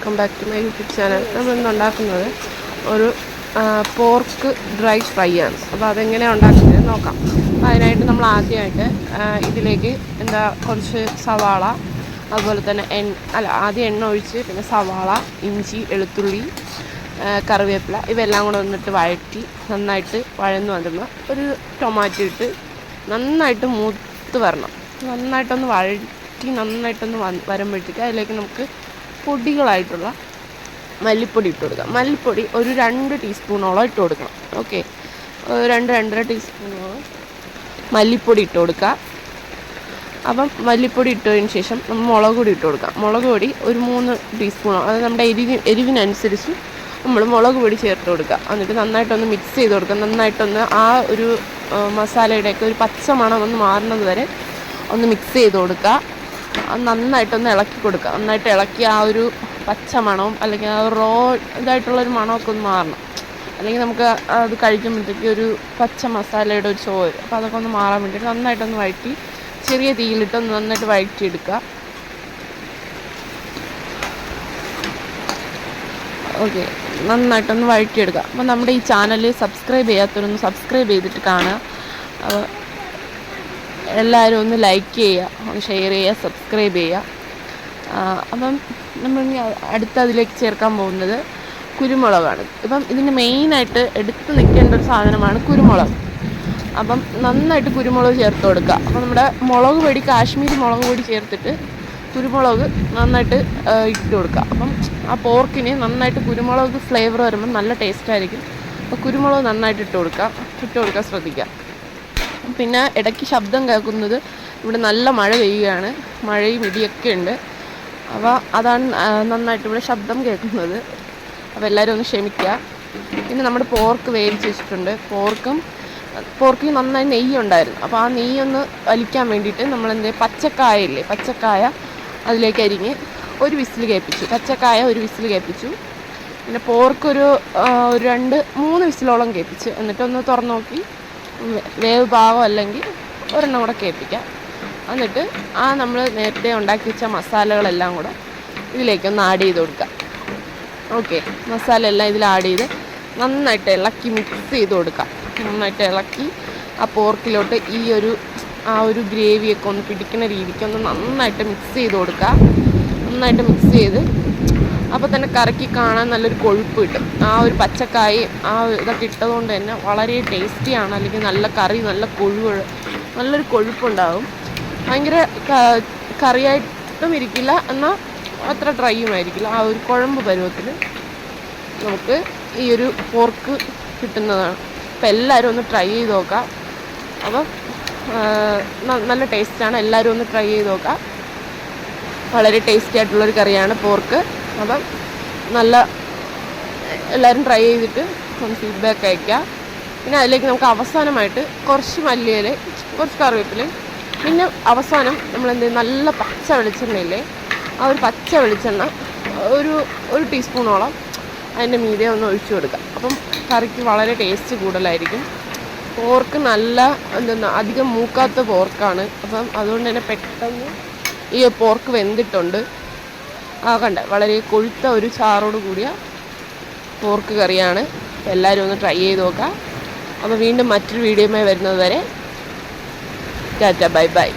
Welcome back to my YouTube channel. നമ്മളിന്ന് ഉണ്ടാക്കുന്നത് ഒരു പോർക്ക് ഡ്രൈ ഫ്രൈ ആണ്. അപ്പോൾ അതെങ്ങനെയാണ് ഉണ്ടാക്കുന്നത് നോക്കാം. അപ്പോൾ അതിനായിട്ട് നമ്മൾ ആദ്യമായിട്ട് ഇതിലേക്ക് കുറച്ച് സവാള, അതുപോലെ തന്നെ ആദ്യം എണ്ണ ഒഴിച്ച് പിന്നെ സവാള, ഇഞ്ചി, വെളുത്തുള്ളി, കറിവേപ്പില ഇവയെല്ലാം കൂടെ വന്നിട്ട് വഴറ്റി നന്നായിട്ട് വഴന്നു വന്നിരുന്ന ഒരു ടൊമാറ്റോ ഇട്ട് നന്നായിട്ട് മൂത്ത് വരണം. നന്നായിട്ടൊന്ന് വഴറ്റി നന്നായിട്ടൊന്ന് വരുമ്പോഴത്തേക്ക് അതിലേക്ക് നമുക്ക് പൊടികളായിട്ടുള്ള മല്ലിപ്പൊടി ഇട്ട് കൊടുക്കാം. മല്ലിപ്പൊടി ഒരു 2 ടീസ്പൂണോളം ഇട്ട് കൊടുക്കണം. ഓക്കെ, 2-2.5 ടീസ്പൂണോളം മല്ലിപ്പൊടി ഇട്ട് കൊടുക്കുക. അപ്പം മല്ലിപ്പൊടി ഇട്ടതിന് ശേഷം നമ്മൾ മുളക് പൊടി ഇട്ട് കൊടുക്കാം. മുളക് പൊടി ഒരു 3 ടീസ്പൂണോ, അത് നമ്മുടെ എരിവിനനുസരിച്ച് നമ്മൾ മുളക് പൊടി ചേർത്ത് കൊടുക്കുക. എന്നിട്ട് നന്നായിട്ടൊന്ന് മിക്സ് ചെയ്ത് കൊടുക്കുക. നന്നായിട്ടൊന്ന് ആ ഒരു മസാലയുടെയൊക്കെ ഒരു പച്ച മണം ഒന്ന് മാറുന്നത് വരെ ഒന്ന് മിക്സ് ചെയ്ത് കൊടുക്കുക. നന്നായിട്ടൊന്ന് ഇളക്കി കൊടുക്കുക. നന്നായിട്ട് ഇളക്കി ആ ഒരു പച്ച മണവും അല്ലെങ്കിൽ ആ റോ ഇതായിട്ടുള്ളൊരു മണമൊക്കെ ഒന്ന് മാറണം. അല്ലെങ്കിൽ നമുക്ക് അത് കഴിക്കുമ്പോഴത്തേക്ക് ഒരു പച്ച മസാലയുടെ ഒരു ചോ വരും. അപ്പോൾ അതൊക്കെ ഒന്ന് മാറാൻ വേണ്ടിയിട്ട് നന്നായിട്ടൊന്ന് വഴറ്റി ചെറിയ തീയിലിട്ടൊന്ന് നന്നായിട്ട് വഴറ്റിയെടുക്കുക. ഓക്കെ, നന്നായിട്ടൊന്ന് വഴറ്റിയെടുക്കുക. അപ്പോൾ നമ്മുടെ ഈ ചാനൽ സബ്സ്ക്രൈബ് ചെയ്യാത്തവരൊന്ന് സബ്സ്ക്രൈബ് ചെയ്തിട്ട് കാണുക. എല്ലാവരും ഒന്ന് ലൈക്ക് ചെയ്യുക, ഒന്ന് ഷെയർ ചെയ്യുക, സബ്സ്ക്രൈബ് ചെയ്യുക. അപ്പം നമ്മൾ അടുത്ത അതിലേക്ക് ചേർക്കാൻ പോകുന്നത് കുരുമുളകാണ്. ഇപ്പം ഇതിന് മെയിനായിട്ട് എടുത്ത് നിൽക്കേണ്ട ഒരു സാധനമാണ് കുരുമുളക്. അപ്പം നന്നായിട്ട് കുരുമുളക് ചേർത്ത് കൊടുക്കുക. അപ്പം നമ്മുടെ മുളക് പൊടി, കാശ്മീരി മുളക് പൊടി ചേർത്തിട്ട് കുരുമുളക് നന്നായിട്ട് ഇട്ട് കൊടുക്കുക. അപ്പം ആ പോർക്കിന് നന്നായിട്ട് കുരുമുളക് ഫ്ലേവർ വരുമ്പോൾ നല്ല ടേസ്റ്റായിരിക്കും. അപ്പോൾ കുരുമുളക് നന്നായിട്ട് ഇട്ട് കൊടുക്കാൻ ശ്രദ്ധിക്കുക. പിന്നെ ഇടയ്ക്ക് ശബ്ദം കേൾക്കുന്നത് ഇവിടെ നല്ല മഴ പെയ്യുകയാണ്, മഴയും ഇടിയൊക്കെ ഉണ്ട്. അപ്പോൾ അതാണ് നന്നായിട്ട് ഇവിടെ ശബ്ദം കേൾക്കുന്നത്. അപ്പോൾ എല്ലാവരും ഒന്ന് ക്ഷമിക്കുക. പിന്നെ നമ്മുടെ പോർക്ക് വേവിച്ച് വെച്ചിട്ടുണ്ട്. പോർക്കിൽ നന്നായി നെയ്യുണ്ടായിരുന്നു. അപ്പോൾ ആ നെയ്യൊന്ന് വലിക്കാൻ വേണ്ടിയിട്ട് നമ്മൾ പച്ചക്കായ അതിലേക്ക് അരിഞ്ഞ് ഒരു വിസിൽ കേൾപ്പിച്ചു. പച്ചക്കായ ഒരു വിസിൽ കേൾപ്പിച്ചു. പിന്നെ പോർക്ക് ഒരു 2-3 വിസിലോളം കേൾപ്പിച്ച് എന്നിട്ടൊന്ന് തുറന്ന് നോക്കി വേവ് പാകം അല്ലെങ്കിൽ ഒരെണ്ണം കൂടെ കേൾപ്പിക്കാം. എന്നിട്ട് നമ്മൾ നേരത്തെ ഉണ്ടാക്കി വെച്ച മസാലകളെല്ലാം കൂടെ ഇതിലേക്കൊന്ന് ആഡ് ചെയ്ത് കൊടുക്കുക. ഓക്കെ, മസാല എല്ലാം ഇതിൽ ആഡ് ചെയ്ത് നന്നായിട്ട് ഇളക്കി മിക്സ് ചെയ്ത് കൊടുക്കുക. നന്നായിട്ട് ഇളക്കി ആ പോർക്കിലോട്ട് ആ ഒരു ഗ്രേവിയൊക്കെ ഒന്ന് പിടിക്കുന്ന രീതിക്ക് ഒന്ന് നന്നായിട്ട് മിക്സ് ചെയ്ത് കൊടുക്കുക. നന്നായിട്ട് മിക്സ് ചെയ്ത് അപ്പോൾ തന്നെ കറിക്ക് കാണാൻ നല്ലൊരു കൊഴുപ്പ് കിട്ടും. ആ ഒരു പച്ചക്കായും ആ ഇതൊക്കെ ഇട്ടതുകൊണ്ട് തന്നെ വളരെ ടേസ്റ്റിയാണ്. അല്ലെങ്കിൽ നല്ല കറി നല്ലൊരു കൊഴുപ്പുണ്ടാകും. ഭയങ്കര കറിയായിട്ടും ഇരിക്കില്ല, എന്നാൽ അത്ര ഡ്രൈയുമായിരിക്കില്ല. ആ ഒരു കുഴമ്പ് പരുവത്തിൽ നമുക്ക് ഈ ഒരു പോർക്ക് കിട്ടുന്നതാണ്. അപ്പോൾ എല്ലാവരും ഒന്ന് ട്രൈ ചെയ്ത് നോക്കാം. അപ്പം നല്ല ടേസ്റ്റാണ്. എല്ലാവരും ഒന്ന് ട്രൈ ചെയ്ത് നോക്കാം. വളരെ ടേസ്റ്റി ആയിട്ടുള്ളൊരു കറിയാണ് പോർക്ക്. അപ്പം എല്ലാവരും ട്രൈ ചെയ്തിട്ട് ഒന്ന് ഫീഡ്ബാക്ക് അയയ്ക്കുക. പിന്നെ അതിലേക്ക് നമുക്ക് അവസാനമായിട്ട് കുറച്ച് മല്ലിയില, കുറച്ച് കറിവേപ്പില, പിന്നെ അവസാനം നല്ല പച്ച വെളിച്ചെണ്ണയില്ലേ, ആ ഒരു പച്ച വെളിച്ചെണ്ണ ഒരു ടീസ്പൂണോളം അതിൻ്റെ മീതെ ഒന്ന് ഒഴിച്ചു കൊടുക്കുക. അപ്പം കറിക്ക് വളരെ ടേസ്റ്റ് കൂടുതലായിരിക്കും. പോർക്ക് അധികം മൂക്കാത്ത പോർക്കാണ്. അപ്പം അതുകൊണ്ട് തന്നെ പെട്ടെന്ന് ഈ പോർക്ക് വെന്തിട്ടുണ്ട്. വളരെ കൊഴുത്ത ഒരു ചാറോട് കൂടിയ പോർക്ക് കറിയാണ്. എല്ലാവരും ഒന്ന് ട്രൈ ചെയ്ത് നോക്കാം. അപ്പോൾ വീണ്ടും മറ്റൊരു വീഡിയോയുമായി വരുന്നത് വരെ ടാറ്റ, ബൈ ബൈ.